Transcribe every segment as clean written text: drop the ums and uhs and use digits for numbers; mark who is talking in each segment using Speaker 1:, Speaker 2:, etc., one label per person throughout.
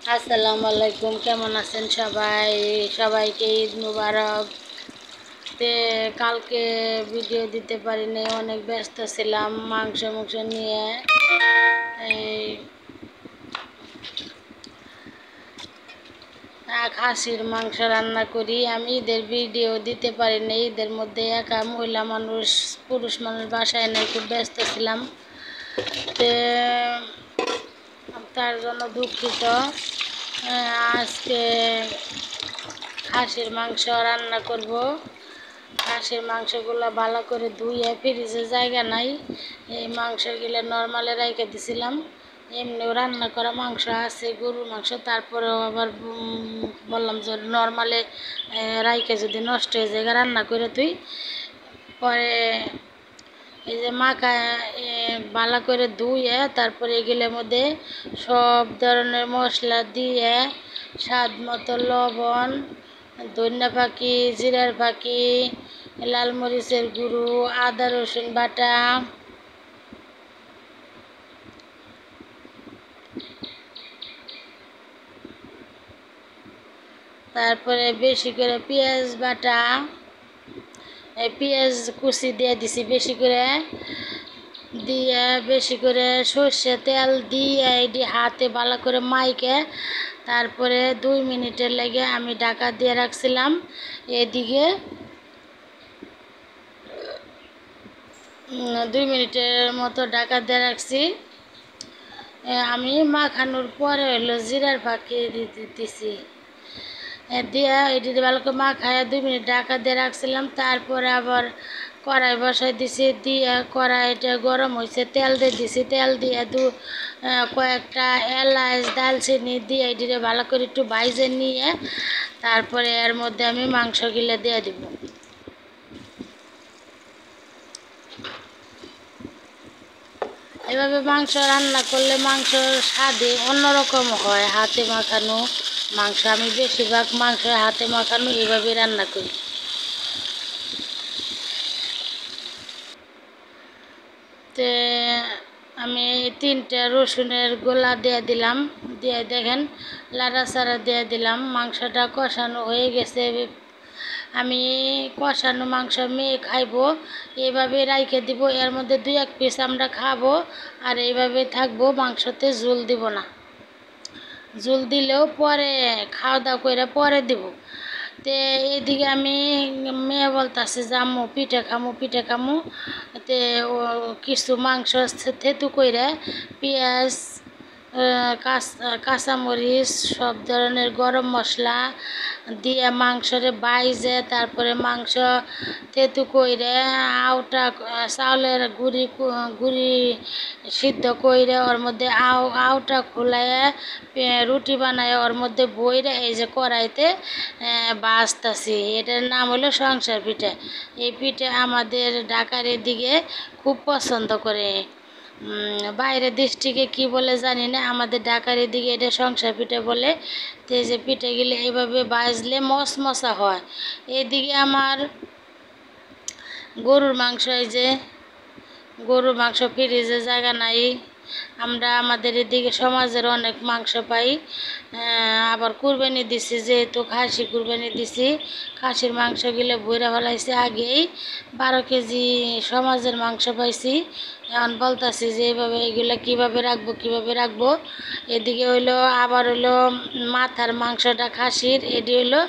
Speaker 1: আসসালামু আলাইকুম, কেমন আছেন সবাই? সবাইকে ঈদ মুবারক। তে কালকে ভিডিও দিতে পারিনি, অনেক ব্যস্ত ছিলাম মাংস নিয়ে। এই খাসির মাংস রান্না করি আমি। ঈদের ভিডিও দিতে পারিনি, ঈদের মধ্যে একা মহিলা মানুষ, পুরুষ মানুষ বাসায় নেই, খুব ব্যস্ত ছিলাম। তে তার জন্য দুঃখিত। আজকে খাসির মাংস রান্না করব। খাসির মাংসগুলো ভালো করে ধুয়ে, ফ্রিজে জায়গা নাই, এই মাংসগুলো নর্মালে রেখে দিছিলাম। এমনিও রান্না করা মাংস আছে, গরুর মাংস, তারপরেও আবার বললাম যে নর্মালে রাইকে যদি নষ্ট হয়ে যায় রান্না করে তুই পরে এই যে মাখা ভালো করে ধুয়ে তারপরে এগুলোর মধ্যে সব ধরনের মশলা দিয়ে, স্বাদ মতো লবণ, ধনিয়া পাখি, জিরার পাখি, লাল মরিচের গুঁড়ো, আদা রসুন বাটা, তারপরে বেশি করে পেঁয়াজ বাটা, পেঁয়াজ কুচি দিয়ে দিছি বেশি করে, দিয়ে বেশি করে সর্ষে তেল দিয়ে এটি হাতে ভালো করে মাইকে তারপরে 2 মিনিটের লেগে আমি ঢাকা দিয়ে রাখছিলাম। এদিকে 2 মিনিটের মতো ঢাকা দিয়ে রাখছি। আমি মাখানোর পরে হলো জিরার ফাঁকি দিতেছি, দিয়ে এটি ভালো করে মাখায় 2 মিনিট ঢাকা দিয়ে রাখছিলাম। তারপরে আবার কড়াই বসাই দিছি, দিয়ে কড়াইটা গরম হয়েছে, তেল দিয়ে দিছি, তেল দিয়ে কয়েকটা এলাচ দালচিনি দিয়ে এটিকে ভালো করে একটু ভাইজে নিয়ে তারপরে এর মধ্যে আমি মাংসগুলো দিয়ে দিব। এভাবে মাংস রান্না করলে মাংসর স্বাদে অন্যরকম হয়। হাতে মাখানো মাংস, আমি বেশিরভাগ মাংস হাতে মাখানো এভাবে রান্না করি। তে আমি 3টা রসুনের গোলা দিয়ে দিলাম, দিয়ে দেখেন লাড়াচাড়া দিয়ে দিলাম। মাংসটা কষানো হয়ে গেছে। আমি কষানো মাংস মেয়ে খাইবো, এইভাবে রাইখে দিব। এর মধ্যে 2-1 পিস আমরা খাবো আর এইভাবে থাকবো, মাংসতে ঝোল দিব না। ঝোল দিলেও পরে খাওয়া দাওয়া করে পরে দিব। তে এদিকে আমি মেয়ে বলতেছে যে আম্মু পিঠে খামু পিঠে খামু। তে ও কিছু মাংস থেতু কইরা পেঁয়াজ, কাঁচামরিচ, সব ধরনের গরম মশলা দিয়ে মাংসরে বাইজে তারপরে মাংস তেতু কইরে আউটা চাউলের গুড়ি সিদ্ধ কইরে ওর মধ্যে আউটা খুলাইয়া রুটি বানায় ওর মধ্যে বইরে এই যে কড়াইতে ভাজতাছি। এটার নাম হলো সংসার পিঠা। এই পিঠা আমাদের ঢাকার এদিকে খুব পছন্দ করে। বাইরের ডিস্ট্রিক্টে কি বলে জানি না, আমাদের ঢাকার এদিকে এটা সংসার পিঠা বলে। তো এই যে পিঠাগুলো এইভাবে ভাজলে মশমশা হয়। এদিকে আমার গরুর মাংস, এই যে গরুর মাংস ফ্রিজে জায়গা নাই। আমরা আমাদের এদিকে সমাজের অনেক মাংস পাই। আবার কুরবানি দিছি, যেহেতু খাসি কুরবানি দিছি, খাসির মাংসগুলো বইরা ফেলাইছে আগেই। 12 কেজি সমাজের মাংস পাইছি। এখন বলতাছি যে এইভাবে এগুলো কীভাবে রাখবো। এদিকে হইলো আবার হইলো মাথার মাংসটা খাসির, এটি হইলো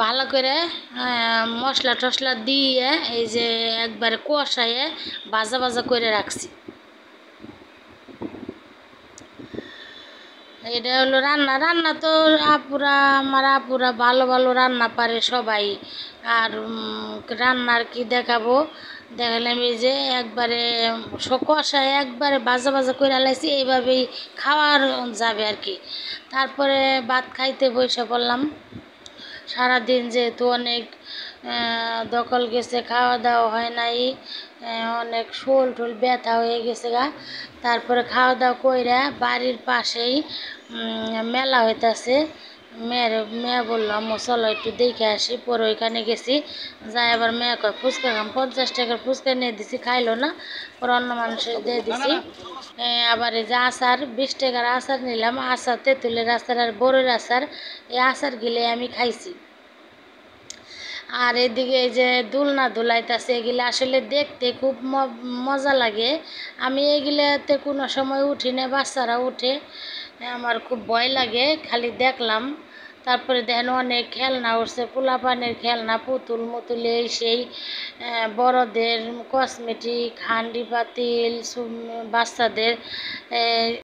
Speaker 1: ভালো করে মশলা টশলা দিয়ে এই যে একবারে কষাইয়ে ভাজা ভাজা করে রাখছি। এটা হলো রান্না তো আমার আপুরা ভালো ভালো রান্না পারে সবাই। আর রান্নার কি দেখাবো, দেখালাম এই যে একবারে কষায় একবারে ভাজা ভাজা করে আলাইছি, এইভাবেই খাওয়ার যাবে আর কি। তারপরে ভাত খাইতে বসে পড়লাম। সারাদিন যেহেতু অনেক দখল গেছে, খাওয়া দাওয়া হয় নাই, অনেক শোল টোল ব্যথা হয়ে গেছে গা। তারপরে খাওয়া দাওয়া কইরা বাড়ির পাশেই মেলা হইতাছে, মেয়ে বললো আম্মু চলো একটু দেখে আসি। পরে ওইখানে গেছি, যাই আবার মেয়ে কয় ফুচকা খাম, 50 টাকার ফুচকা নিয়ে দিছি, খাইলো না। পরে অন্য মানুষের দিয়ে দিছি। আবার এই যে আচার, 20 টাকার আচার নিলাম, আচার তেঁতুলের আচার আর বড়ের আচার, এই আচার গিলে আমি খাইছি। আর এদিকে এই যে দুলনা দুলাইতেছে, এগুলো আসলে দেখতে খুব মজা লাগে। আমি এগুলাতে কোনো সময় উঠি না, বাচ্চারা উঠে, আমার খুব ভয় লাগে, খালি দেখলাম। তারপরে দেখেন অনেক খেলনা উঠছে, পোলাপানের খেলনা, পুতুল মুতুল এই সেই, বড়দের কসমেটিক, হান্ডি পাতিল, বাচ্চাদের